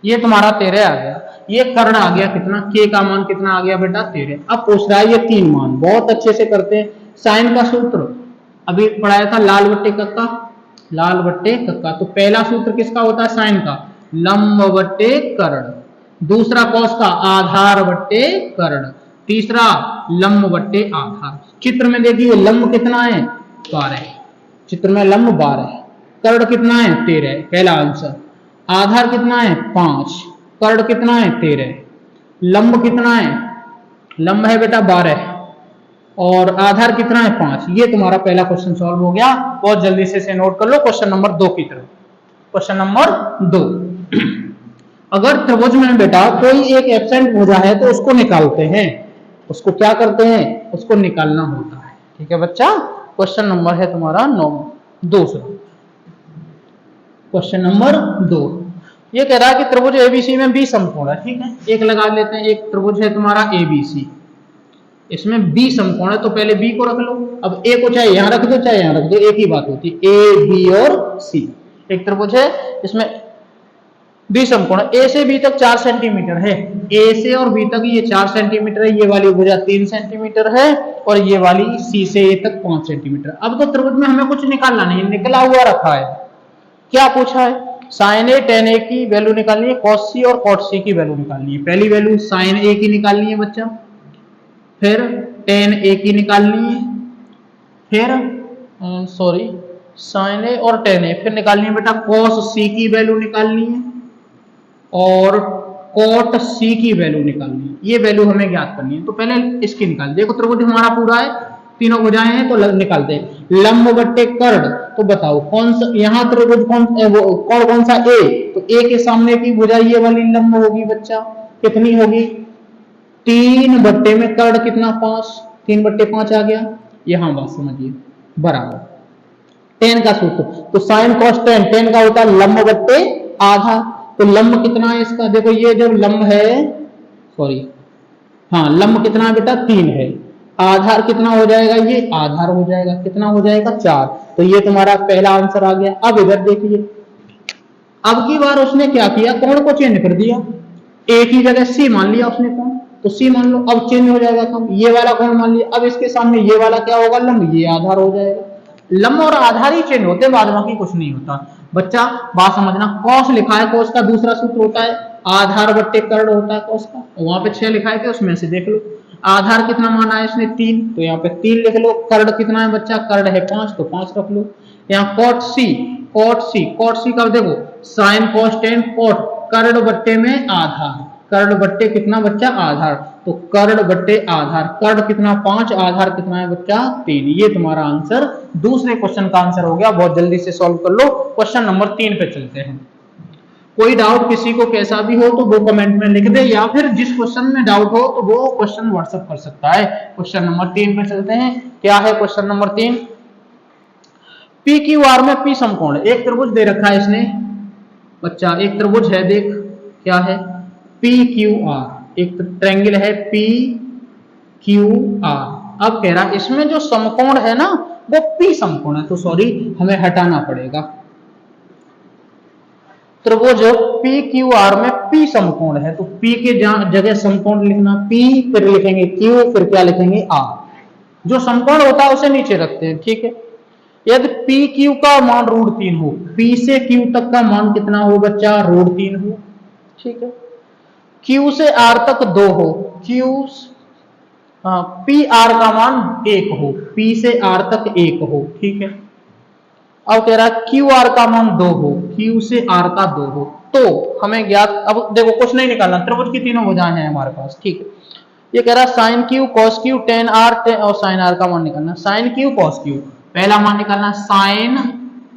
ये तुम्हारा 13 आ गया, ये कर्ण आ गया कितना, k का मान कितना आ गया बेटा 13। अब पूछ रहा है ये 3 मान, बहुत अच्छे से करते हैं। साइन का सूत्र अभी पढ़ाया था, लाल बट्टे कक्का, लाल बट्टे कक्का। तो पहला सूत्र किसका होता है साइन का, लंब बट्टे कर्ण। दूसरा कॉस का आधार बट्टे कर्ण। तीसरा लंब बट्टे आधार। चित्र में देखिए लंब कितना है 12, चित्र में लंब 12, कर्ण कितना है 13, पहला आंसर। आधार कितना है 5, कर्ण कितना है 13, लंब कितना है, लंब है बेटा 12, और आधार कितना है 5। ये तुम्हारा पहला क्वेश्चन सॉल्व हो गया। बहुत जल्दी से इसे नोट कर लो क्वेश्चन नंबर 2 की तरफ। क्वेश्चन नंबर 2, अगर त्रिभुज में बेटा कोई एक एब्सेंट भुजा है तो उसको निकालते हैं। उसको क्या करते हैं, उसको निकालना होता है। ठीक है बच्चा, क्वेश्चन नंबर है तुम्हारा 9 दूसरा। क्वेश्चन नंबर 2 ये कह रहा है कि त्रिभुज एबीसी में 20 समकोण है। ठीक है, एक लगा लेते हैं, एक त्रिभुज है तुम्हारा एबीसी, इसमें 20 समकोण है, तो पहले बी को रख लो। अब ए को चाहे यहां रख दो चाहे यहां रख दो, एक ही बात होती है, ए बी और सी। एक त्रिभुज है इसमें 20 समकोण, ए से बी तक 4 सेंटीमीटर है, ए से और बी तक ये 4 सेंटीमीटर है, ये वाली भुजा 3 सेंटीमीटर है, और ये वाली सी से ए तक 5 सेंटीमीटर। अब तो त्रिभुज में हमें कुछ निकालना नहीं, निकला हुआ रखा है। क्या पूछा है, साइन ए टेन ए की वैल्यू निकालनी है, कॉस सी और कॉट सी की वैल्यू निकालनी है। पहली वैल्यू साइन ए की निकालनी है बच्चा, फिर टेन ए की निकालनी है, फिर सॉरी साइन ए और टेन ए, फिर निकालनी है बेटा कॉस सी की वैल्यू निकालनी है, और कॉट सी की वैल्यू निकालनी है। ये वैल्यू हमें ज्ञात करनी है, तो पहले इसकी निकाल। देखो त्रिभुज हमारा पूरा है, तीनों भुजाएं हैं, तो निकालते हैं। लंब बट्टे कर्ण, तो बताओ कौन सा यहाँ त्रिभुज कौन सा ए, तो ए के सामने की भुजा ये वाली लंब होगी बच्चा, कितनी होगी 3 बट्टे में कर्ण कितना 5, 3 बट्टे 5 आ गया। यहां बात समझिए, बराबर टेन का सूत्र, तो साइन कॉस टेन, टेन का होता है लंब बट्टे आधा, तो लंब कितना है इसका, देखो ये जब लंब है, सॉरी हाँ लंब कितना है बेटा 3 है, आधार कितना हो जाएगा, ये आधार हो जाएगा, कितना हो जाएगा 4, तो ये तुम्हारा पहला आंसर आ गया। अब इधर देखिए, अब की बार उसने क्या किया, कोण को चेंज कर दिया, ए की जगह सी मान लिया उसने कोण, तो सी मान लो, अब चेंज हो जाएगा कोण, ये वाला कोण मान लिया, अब इसके सामने ये वाला क्या होगा लंब, ये आधार हो जाएगा। लंब और आधार ही चेंज होते, बाद बाकी कुछ नहीं होता बच्चा, बात समझना। कॉस लिखा है, कॉस का दूसरा सूत्र होता है आधार बट्टे कर्ण होता है कॉस का, वहां पे 6 लिखा है कि उसमें से देख लो, आधार कितना माना है इसने 3, तो यहाँ पे 3 लिख लो, कर्ण कितना है बच्चा, कर्ण है 5, तो 5 रख लो। यहाँ cot C, cot C, cot C का देखो साइन कॉस टेन कॉट, कर्ण बट्टे में आधार, कर्ण बट्टे कितना बच्चा आधार, तो कर्ण बट्टे आधार, कर्ण कितना 5, आधार कितना है बच्चा 3। ये तुम्हारा आंसर दूसरे क्वेश्चन का आंसर हो गया। बहुत जल्दी से सॉल्व कर लो। क्वेश्चन नंबर 3 पे चलते हैं। कोई डाउट किसी को कैसा भी हो तो वो कमेंट में लिख दे, या फिर जिस क्वेश्चन में डाउट हो तो वो क्वेश्चन व्हाट्सएप कर सकता है। क्वेश्चन नंबर 3 पे चलते हैं। क्या है question number 3, P Q R में पी समकोण, एक त्रिभुज दे रखा है इसने बच्चा, एक त्रिभुज है, देख क्या है पी क्यू आर, एक ट्रायंगल है पी क्यू आर। अब कह रहा है इसमें जो समकोण है ना वो पी समकोण है, तो सॉरी हमें हटाना पड़ेगा, त्रिभुज पी क्यू आर में पी समकोण है, तो पी के जगह समकोण लिखना पी, फिर लिखेंगे क्यू, फिर क्या लिखेंगे आर। जो समकोण होता है उसे नीचे रखते हैं, ठीक है। यदि पी क्यू का मान √3 हो, पी से क्यू तक का मान कितना हो बच्चा √3 हो, ठीक है। क्यू से आर तक 2 हो, क्यू पी आर का मान 1 हो, पी से आर तक 1 हो, ठीक है। अब कह रहा है क्यू आर का मान 2 हो, क्यू से आर का 2 हो, तो हमें ज्ञात, अब देखो कुछ नहीं निकालना, त्रिभुज की तीनों भुजाएं हैं हमारे पास, ठीक है। ये कह रहा है sine Q cos Q tan R और साइन आर का मान निकालना, साइन क्यू कॉस क्यू, पहला मान निकालना साइन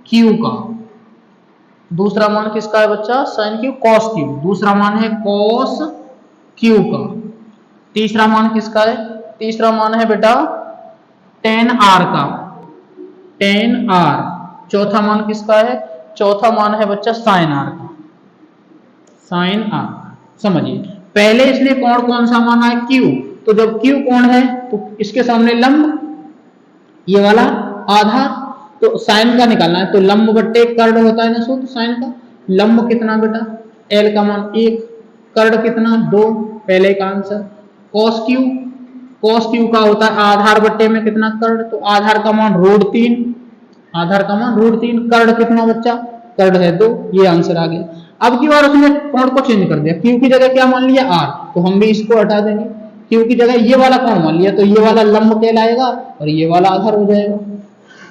क्यू का, दूसरा मान किसका है बच्चा साइन क्यू कॉस क्यू, दूसरा मान है कॉस क्यू का, तीसरा मान किसका है, तीसरा मान है बेटा टेन आर का, टेन आर, चौथा मान किसका है, चौथा मान है बच्चा साइन आर का, साइन आर। समझिए पहले इसने कोण कौन सा माना है क्यू, तो जब क्यू कोण है तो इसके सामने लंब ये वाला आधा, तो साइन का निकालना है, तो लंब बट्टे कर्ण होता है ना सूत्र साइन का, लंब कितना बेटा एल का मान 1, कर्ण कितना 2, पहले का आंसर। कॉस क्यू का होता है आधार बट्टे में कितना कर्ण, तो आधार का मान √3, आधार का मान √3, कर्ण कितना बच्चा कर्ण है 2, ये आंसर आ गया। अब की बार उसने कोण को चेंज कर दिया, क्यू की जगह क्या मान लिया आर, तो हम भी इसको हटा देंगे, क्यू की जगह ये वाला कोण मान लिया, तो ये वाला लंब कहलाएगा और ये वाला आधार हो जाएगा।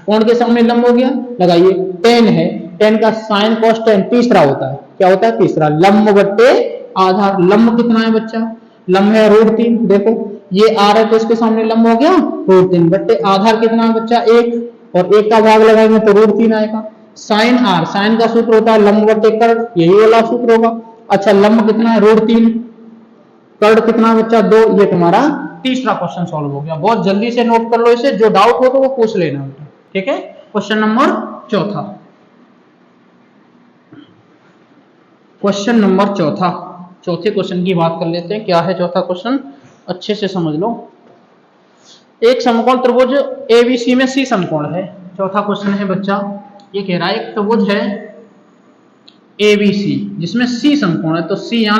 कोण के सामने लंब हो गया, लगाइए टेन है, टेन का साइन कॉस टेन तीसरा होता है, क्या होता है तीसरा, लंब बट्टे आधार, लंब कितना है बच्चा लंब है √3, देखो ये आर है तो इसके सामने लंब हो गया √3 बट्टे आधार कितना है बच्चा 1 और 1 का भाग लगाएंगे तो √3 आएगा। साइन आर, साइन का सूत्र होता है लंब बट्टे कर्ण, यही वाला सूत्र होगा। अच्छा लंब कितना है √3, कर्ण कितना है बच्चा 2। ये तुम्हारा तीसरा क्वेश्चन सॉल्व हो गया। बहुत जल्दी से नोट कर लो इसे, जो डाउट हो तो वो पूछ लेना बेटा, ठीक है। क्वेश्चन नंबर चौथा, क्वेश्चन नंबर चौथा, चौथे क्वेश्चन की बात कर लेते हैं। क्या है चौथा क्वेश्चन, अच्छे से समझ लो। एक समकोण त्रिभुज एबीसी में सी समकोण है। चौथा क्वेश्चन है बच्चा, ये कह रहा है एक त्रिभुज है एबीसी जिसमें सी समकोण है। तो सी यहां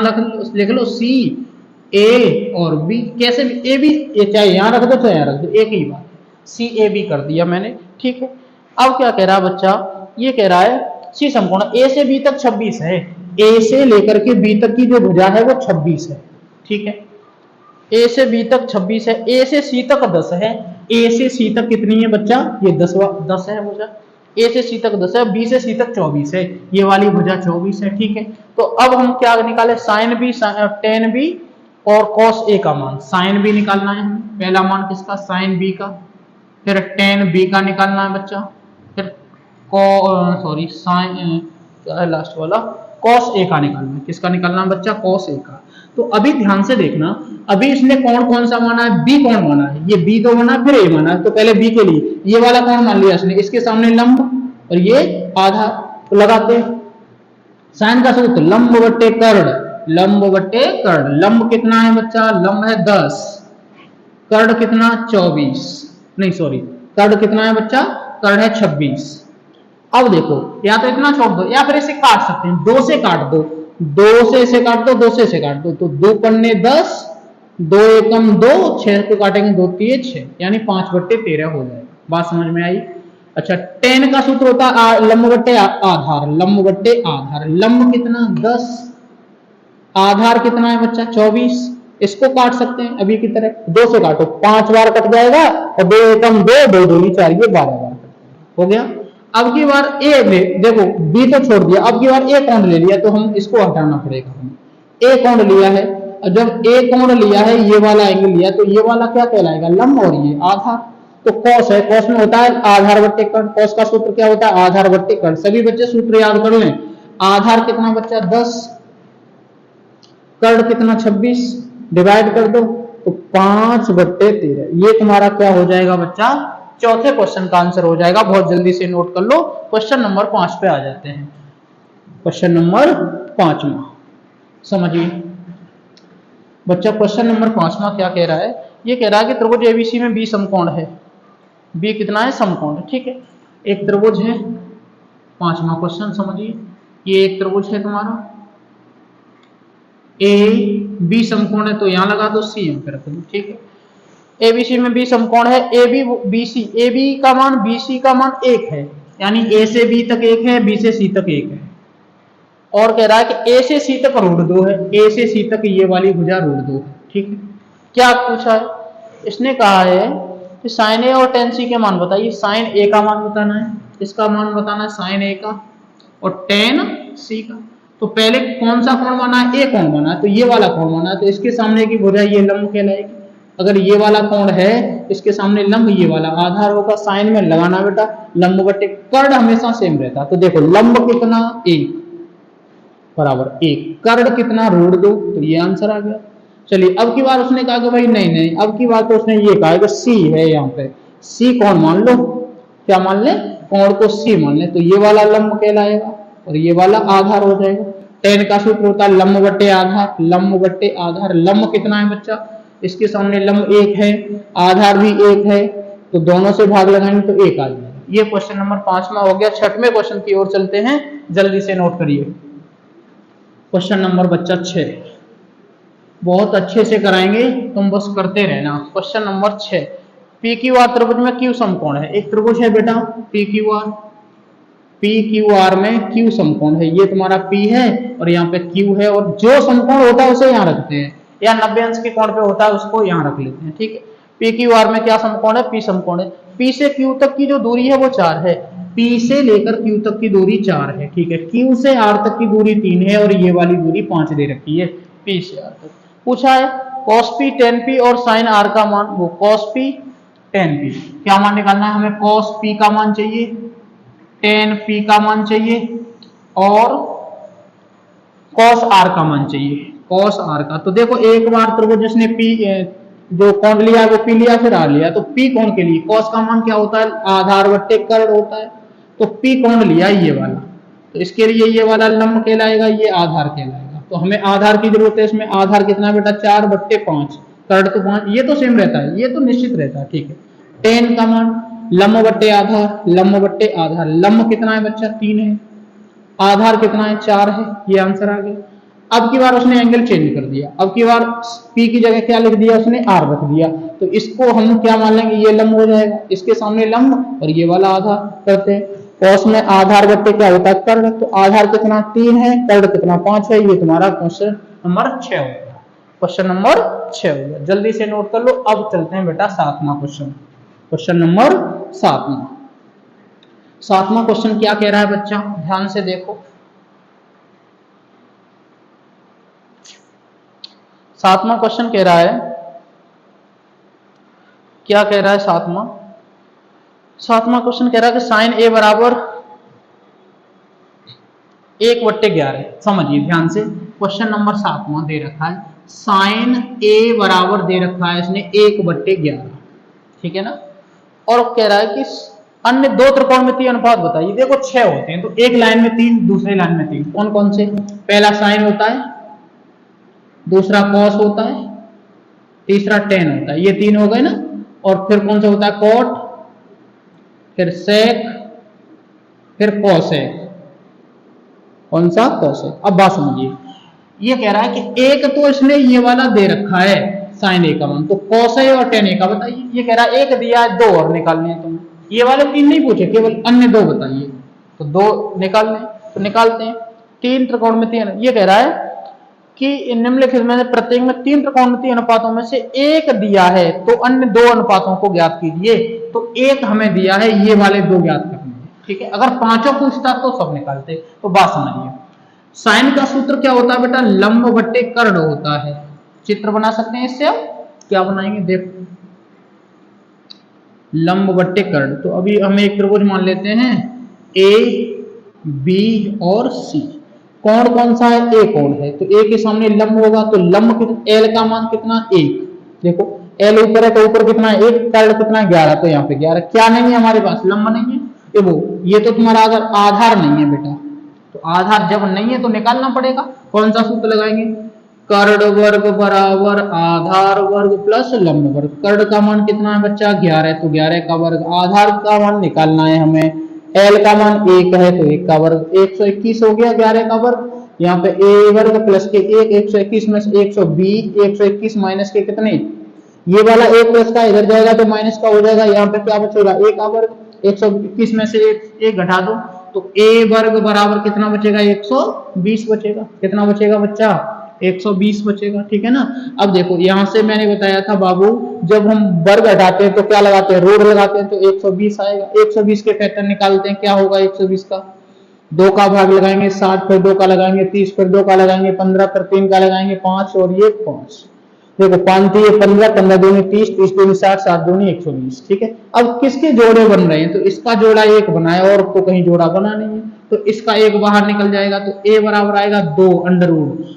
लिख लो, सी ए और बी, कैसे भी ए बी, चाहे यहां रख दो चाहे यहां रख दो, एक ही बात, सी ए बी कर दिया मैंने, ठीक है। अब क्या कह रहा है बच्चा, ये कह रहा है सी समकोण ए से बी तक 26 है, ए से लेकर के बी तक की जो भुजा है वो 26 है, ठीक है। ए से बी तक 26 है, ए से सी तक 10 है, ए से सी तक कितनी है बच्चा, ये 10 है भुजा, ए से सी तक 10 है, बी से सी तक 24 है, ये वाली भुजा 24 है, ठीक है। तो अब हम क्या निकाले, साइन बी, टेन बी और कॉस ए का मान। साइन बी निकालना है, पहला मान किसका, साइन बी का, फिर टेन बी का निकालना है बच्चा, फिर साइन क्या है लास्ट वाला, कॉस ए का निकालना है। किसका निकालना है बच्चा, कॉस ए का। तो अभी ध्यान से देखना, अभी इसने कोण कौन सा माना है, बी कोण माना है, ये बी तो माना फिर ए माना है। तो पहले बी के लिए ये वाला कोण मान लिया इसने, इसके सामने लंब और ये आधार, तो लगाते साइन का सूत्र लंब बट्टे कर्ण, लंब बट्टे कर्ण। लंब कितना है बच्चा, लंब है 10, कर्ण कितना 24, नहीं सॉरी, कर्ण कितना है बच्चा, कर्ण है 26। अब देखो या तो इतना छोड़ दो या फिर इसे काट सकते हैं, 2 से काट दो, 2 से इसे काट दो, 2 से इसे काट दो, तो 2 पन्ने 10, 2 एकम 2, 6 को काटेंगे 2 3 6, यानी 5/13 हो जाएगा। बात समझ में आई। अच्छा टेन का सूत्र होता है लंब बट्टे आधार, लंब बट्टे आधार। लंब कितना 10, आधार कितना है बच्चा 24, इसको काट सकते हैं अभी की तरह, 2 से काटो 5 बार कट जाएगा और 2 एकम 2, 2 दूनी 4, ये 12 बार हो गया। अब की बार ए में देखो, बी तो छोड़ दिया, अब की बार ए कोण ले लिया तो हम इसको हटाना पड़ेगा। हम ए कोण लिया है, और जब ए कोण लिया है, ये वाला एंगल लिया, तो ये वाला क्या कहलाएगा, लंब, और ये आधार। तो कॉस है, कॉस में होता है आधार बट्टे कर्ण, कॉस का सूत्र क्या होता है, आधार बट्टे कर्ण। सभी बच्चे सूत्र याद कर लें। आधार कितना बच्चा 10, कर्ण कितना 26, डिवाइड कर दो तो 5/13, ये तुम्हारा क्या हो जाएगा बच्चा, चौथे क्वेश्चन का आंसर हो जाएगा। बहुत जल्दी से नोट कर लो। क्वेश्चन नंबर 5 पे आ जाते हैं। क्वेश्चन नंबर 5वां समझिए बच्चा, क्वेश्चन नंबर 5वां क्या कह रहा है, ये कह रहा है कि त्रिभुज एबीसी में बी समकोण है। बी कितना है, समकोण है, ठीक है। एक त्रिभुज है, 5वां क्वेश्चन समझिए, ये एक त्रिभुज है तुम्हारा, ए बी समकोण है, तो यहां लगा दो, सी यहां पे रख दो, ठीक है। एबीसी में बी समकोण है, A B B C, A B का मान बी सी का मान 1 है, यानी ए से बी तक 1 है, बी से सी तक 1 है। और कह रहा है कि ए से सी तक √2 है, ए से सी तक ये वाली भुजा √2 है, ठीक है। क्या पूछा है, इसने कहा है कि साइन ए और टेन सी के मान बताइए। साइन ए का मान बताना है, इसका मान बताना है साइन ए का, और टेन सी का। तो पहले कौन सा कोण माना है, ए कोण माना है, तो ये वाला कोण माना है, तो इसके सामने की भुजा ये लंब कहलाएगी। अगर ये वाला कोण है, इसके सामने लंब ये वाला आधार होगा। साइन में लगाना बेटा, लंब बट्टे कर्ण हमेशा सेम रहता। तो देखो लंब कितना 1 बराबर 1, कर्ण कितना √2, तो ये आंसर आ गया। चलिए अब की बार उसने कहा कि भाई नहीं नहीं, अब की बार तो उसने ये कहा कि सी है, यहाँ पे सी कोण मान लो, क्या मान ले, कोण को सी मान ले, तो ये वाला लंब कहलाएगा और ये वाला आधार हो जाएगा। टेन का सूत्र होता है लंब बट्टे आधार, लंब बट्टे आधार। लंब कितना है बच्चा, इसके सामने लंब 1 है, आधार भी 1 है, तो दोनों से भाग लगाएंगे तो 1 आ जाएगा। ये क्वेश्चन नंबर 5वां हो गया। 6वें क्वेश्चन की ओर चलते हैं, जल्दी से नोट करिए। क्वेश्चन नंबर बच्चा 6, बहुत अच्छे से कराएंगे, तुम बस करते रहना। Question number 6, P Q R त्रिभुज में क्यू समकोण है। एक त्रिभुज है बेटा पी क्यू आर में क्यू समकोण है। ये तुम्हारा पी है और यहाँ पे क्यू है, और जो समकोण होता है उसे यहाँ रखते हैं, या 90 अंश के कोण पे होता है उसको यहाँ रख लेते हैं, ठीक है। पी क्यू आर में क्या समकोण है, पी समकोण है। पी से क्यू तक की जो दूरी है वो 4 है, पी से लेकर क्यू तक की दूरी 4 है, ठीक है। क्यू से आर तक की दूरी 3 है और ये वाली दूरी 5 दे रखी है, पी से आर तक। पूछा है cos p tan p और sin r का मान, वो cos p tan p, क्या मान निकालना है हमें? cos p का मान चाहिए, tan p का मान चाहिए और cos r का मान चाहिए, cos r का। तो देखो एक बार त्रिभुज जिसने p जो कोण लिया है वो p लिया फिर r लिया, तो p कोण के लिए cos का मान क्या होता है? आधार बट्टे कर्ण होता है। तो p कोण लिया ये वाला, तो इसके लिए ये वाला लंब कहलाएगा, ये आधार कहलाएगा। तो हमें आधार की जरूरत है, इसमें आधार कितना बेटा? 4/5, कर्ण तो 5, ये तो सेम रहता है, ये तो निश्चित रहता है, ठीक है। tan का मान लंब बट्टे आधार, लंब बट्टे आधार, लंब कितना है बच्चा? 3 है, आधार कितना है? 4 है, ये आंसर आ गया। अब की बार उसने एंगल चेंज कर दिया, अब की बार p की जगह क्या लिख दिया उसने? r रख दिया, तो इसको हम क्या मान लेंगे? ये लंब हो जाएगा, इसके सामने लंब और ये वाला आधार करते हैं। cos में आधार बट्टे क्या होता है? कर्ण, तो आधार कितना? 3 है, कर्ण कितना? 5 है। ये तुम्हारा क्वेश्चन नंबर 6 हो गया, क्वेश्चन नंबर 6 हो गया। जल्दी से नोट कर लो। अब चलते हैं बेटा 7वां क्वेश्चन, क्वेश्चन नंबर 7वां। 7वां क्वेश्चन क्या कह रहा है बच्चा? ध्यान से देखो। 7वां क्वेश्चन कह रहा है, क्या कह रहा है 7वां क्वेश्चन कह रहा है कि साइन ए बराबर 1/11। समझिए ध्यान से, क्वेश्चन नंबर 7वां दे रखा है, साइन ए बराबर दे रखा है इसने 1/11, ठीक है ना। और कह रहा है कि अन्य दो त्रिकोणमितीय अनुपात बताइए। देखो 6 होते हैं, तो एक लाइन में 3, दूसरे लाइन में 3, कौन कौन से? पहला साइन होता है, दूसरा कॉस होता है, तीसरा टेन होता है, ये 3 हो गए ना। और फिर कौन सा होता है? कॉट, फिर सेक, फिर कॉसेक। कौन सा? कॉसेक। अब बात समझिए, ये कह रहा है कि एक तो इसने ये वाला दे रखा है साइन ए का मान, तो कॉस ए और टेन ए का बताइए। ये कह रहा है एक दिया है, 2 और निकालने हैं तुम्हें। ये वाले 3 नहीं पूछे, केवल अन्य 2 बताइए, तो 2 निकालने, तो निकालते हैं। 3 त्रिकोणमितीय, ये कह रहा है कि निम्नलिखित में से प्रत्येक में 3 त्रिकोणमितीय अनुपातों में से एक दिया है, तो अन्य 2 अनुपातों को ज्ञात कीजिए। तो एक हमें दिया है, ये वाले 2 ज्ञात करने हैं, ठीक है। अगर पांचों पूछता तो सब निकालते। तो बात समझिए, साइन का सूत्र क्या होता है बेटा? लंब बट्टे कर्ण होता है। चित्र बना सकते हैं इससे, अब क्या बनाएंगे देखो, लंब बट्टे कर्ण। तो अभी हम एक त्रिभुज मान लेते हैं ए, बी और सी। कोण कौन सा है? ए कोण है, तो ए के सामने लंब होगा, तो लंब एल का मान कितना? 1। देखो एल ऊपर है, तो ऊपर कितना है? 1, कर्ण कितना? 11, तो यहाँ पे 11। क्या नहीं है हमारे पास? लंब नहीं है। ये तो तुम्हारा अगर आधार नहीं है बेटा, तो आधार जब नहीं है तो निकालना पड़ेगा। कौन सा सूत्र लगाएंगे? कर्ण वर्ग बराबर आधार वर्ग प्लस लंब वर्ग। कर्ण का मान कितना है बच्चा? 11, तो 11 का वर्ग। आधार का मान निकालना है हमें, एल का मान 1 है, तो 1 का वर्ग 121 हो गया, 11 का वर्ग। यहाँ पे ए वर्ग प्लस के 1, 121 में से 120, 121 माइनस के कितने? ये वाला 1 प्लस का इधर जाएगा तो माइनस का हो जाएगा, यहाँ पे क्या बचेगा? 1 का वर्ग। 121 में से 1 घटा दो, तो ए वर्ग बराबर कितना बचेगा? 120 बचेगा। कितना बचेगा बच्चा? 120 बचेगा, ठीक है ना। अब देखो यहां से मैंने बताया था बाबू, जब हम वर्ग हटाते हैं तो क्या लगाते हैं? रूट लगाते हैं, तो 120 आएगा। 120 के फैक्टर निकालते हैं, क्या होगा 120 का? 2 का भाग लगाएंगे 60, फिर 2 का लगाएंगे 30, फिर 2 का लगाएंगे 15, फिर 3 का लगाएंगे 5 और ये 5। देखो 5 ये 15, 15 दूनी 30, 30 दूनी 60, 60 दूनी 120, ठीक है। अब किसके जोड़े बन रहे हैं? तो इसका जोड़ा 1 बना है और तो कहीं जोड़ा बना नहीं है, तो इसका 1 बाहर निकल जाएगा, तो a बराबर आएगा 2 अंडर रूट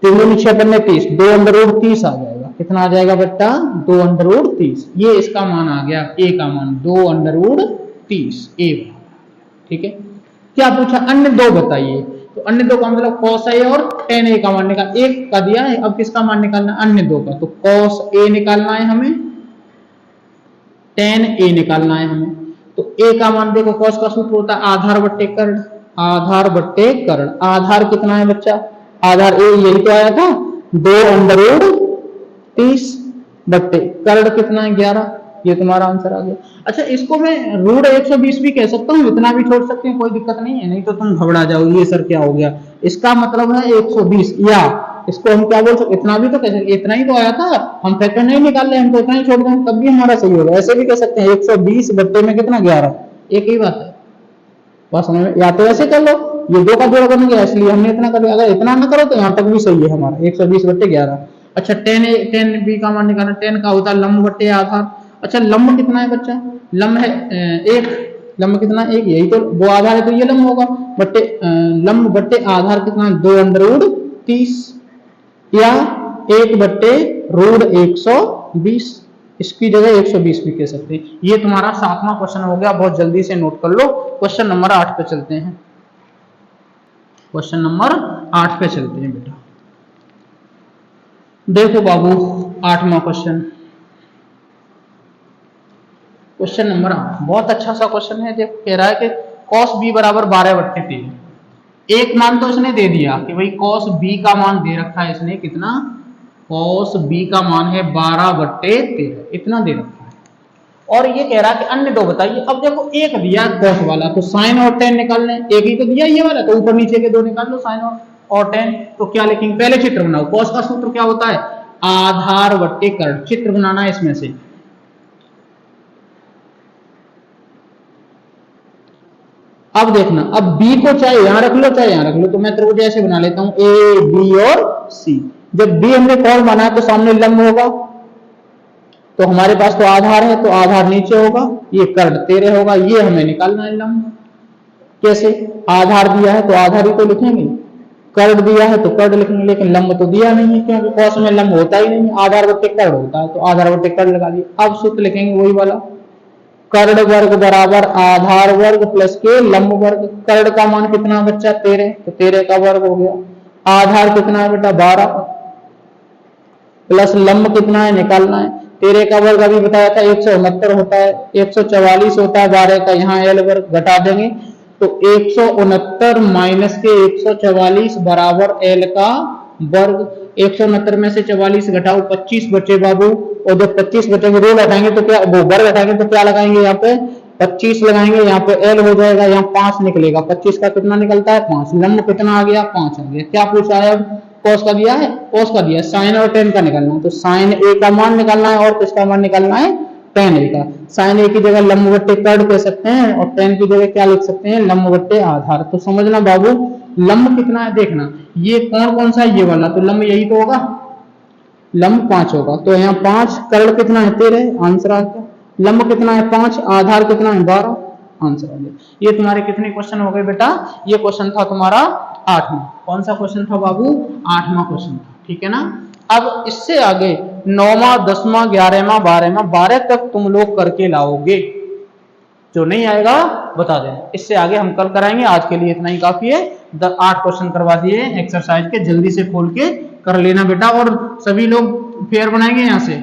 3 6 15 30, 2 अंडर रूट 30 आ जाएगा। कितना आ जाएगा बेटा? 2 अंडर रूट 30। ये इसका मान आ गया, a का मान 2 अंडर रूट 30 a, ठीक है। क्या पूछा? अन्य 2 बताइए, तो अन्य 2 का मतलब cos a और tan a का मान निकाल, 1 का दिया है, अब किसका मान निकालना? अन्य 2 का। तो cos a निकालना है हमें, tan a निकालना है हमें। तो a का मान देखो, cos का सूत्र होता है आधार बट्टे कर्ण, आधार बट्टे कर्ण। आधार कितना है बच्चा? आधार a यही तो आया था, 2 अंडर रूट 30 बट्टे कर्ण कितना है? 11। ये तुम्हारा आंसर आ गया। अच्छा, इसको मैं रूट 120 भी कह सकता हूँ, इतना भी छोड़ सकते हैं, कोई दिक्कत नहीं है, नहीं तो तुम घबरा जाओगे ये सर क्या हो गया। इसका मतलब है 120, या इसको हम क्या बोल सकते? इतना भी तो कह सकते, इतना ही तो आया था, हम फैक्टर नहीं निकाल रहे, हम तो इतना ही छोड़ दें, तब भी हमारा सही होगा। ऐसे भी कह सकते हैं 120 बट्टे में कितना? 11, एक ही बात है। बस समझ में, या तो ऐसे कर लो, ये 2 का जोड़ बन गया इसलिए हमने इतना कर लिया, अगर इतना ना करो तो यहाँ तक भी सही है हमारा 120 बट्टे 11। अच्छा टेन बी का मान निकालना, टेन का होता है लंब बट्टे आधार। अच्छा लंब कितना है बच्चा, लंब है एक, लंब कितना एक, यही तो वो आधार है तो ये लंब होगा, बट्टे लंब बट्टे आधार कितना 2√30 या 1/√120, इसकी जगह 120 भी कह सकते हैं। ये तुम्हारा 7वां क्वेश्चन हो गया, बहुत जल्दी से नोट कर लो। क्वेश्चन नंबर 8 पे चलते हैं, क्वेश्चन नंबर 8 पे चलते हैं बेटा। देखो बाबू 8वां क्वेश्चन, क्वेश्चन नंबर 8 बहुत अच्छा सा क्वेश्चन है। देखो कह रहा है कि cos b बराबर 12/13, एक मान तो इसने दे दिया कि भाई cos b का मान दे रखा है इसने कितना, cos b का मान है 12/13, इतना दे रखा है। और ये कह रहा है कि अन्य दो बताइए। अब देखो एक दिया cos वाला तो sin और tan निकालने, एक ही तो दिया ये वाला, तो ऊपर नीचे के दो निकाल लो sin और tan। तो क्या लिखेंगे, पहले चित्र बनाओ। cos का सूत्र क्या होता है, आधार बट्टे कर्ण, चित्र बनाना है इसमें से। अब देखना, अब b को चाहे यहां रख लो चाहे यहां रख लो, तो मैं त्रिभुज ऐसे बना लेता हूं a b और c। जब b हमने कौन बना तो सामने लंब होगा, तो हमारे पास तो आधार है तो आधार नीचे होगा, ये कर्ण तेरे होगा, ये हमें निकालना है लंब। कैसे, आधार दिया है तो आधार ही तो लिखेंगे, कर्ण दिया है तो कर्ण लिखेंगे, लेकिन लंब तो दिया नहीं है क्योंकि कौस में लंब होता ही नहीं, आधार बट्टे कर्ण होता है, तो आधार बट्टे कर्ण लगा दिया। अब सूत्र लिखेंगे वही वाला, कर्ण वर्ग बराबर आधार वर्ग प्लस के लंब वर्ग। कर्ण का मान कितना बच्चा 13, तो 13 का वर्ग हो गया। आधार कितना है बेटा 12, प्लस लंब कितना है निकालना है। 13 का वर्ग अभी बताया था 169 होता है, 144 होता है, 12 का यहाँ एल वर्ग घटा देंगे तो 169 माइनस के 144 बराबर एल का वर्ग। 169 में से 44 घटाओ 25 बचे बाबू, और जब 25 बचेंगे रोल हटाएंगे तो क्या, वो वर्ग हटाएंगे तो क्या लगाएंगे, यहाँ पे 25 लगाएंगे, यहाँ पे एल हो जाएगा, यहाँ 5 निकलेगा, 25 का कितना निकलता है 5, लंब कितना आ गया 5 आ गया। क्या पूछा है, अब cos का दिया है, cos का दिया है, sin और tan का निकालना है, तो sin a का मान निकालना है और किसका मान निकालना है tan a का। sin a की जगह लंब बट्टे कर्ण कह सकते हैं और tan की जगह क्या लिख सकते हैं, लंब बट्टे आधार। तो समझना बाबू लंब कितना है, देखना ये कौन कौन सा है, ये वाला, तो लंब यही तो होगा, लंब 5 होगा, तो यहाँ 5, कर्ण कितना है 13, आंसर आ गया। लंब कितना है 5, आधार कितना है 12, आंसर आ गया। ये तुम्हारे कितने क्वेश्चन हो गए बेटा, ये क्वेश्चन था तुम्हारा 8वां। कौन सा क्वेश्चन था बाबू, 8वां क्वेश्चन था, ठीक है ना। अब इससे आगे 9वां 10वां 11वां 12वां 12 तक तुम लोग करके लाओगे, जो नहीं आएगा बता देना, इससे आगे हम कल कराएंगे। आज के लिए इतना ही काफी है, 8 क्वेश्चन करवा दिए एक्सरसाइज के, जल्दी से खोल के कर लेना बेटा। और सभी लोग फेयर बनाएंगे यहाँ से,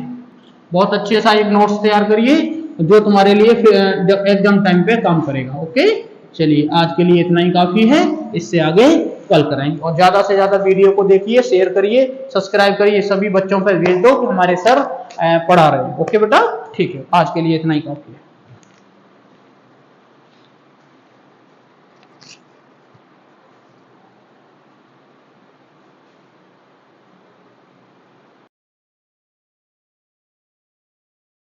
बहुत अच्छे सा एक नोट्स तैयार करिए जो तुम्हारे लिए एग्जाम टाइम पे काम करेगा। ओके चलिए आज के लिए इतना ही काफी है, इससे आगे कल कराएंगे। और ज्यादा से ज्यादा वीडियो को देखिए, शेयर करिए, सब्सक्राइब करिए, सभी बच्चों पर भेज दो कि हमारे सर पढ़ा रहे हैं। ओके बेटा ठीक है, आज के लिए इतना ही काफी है।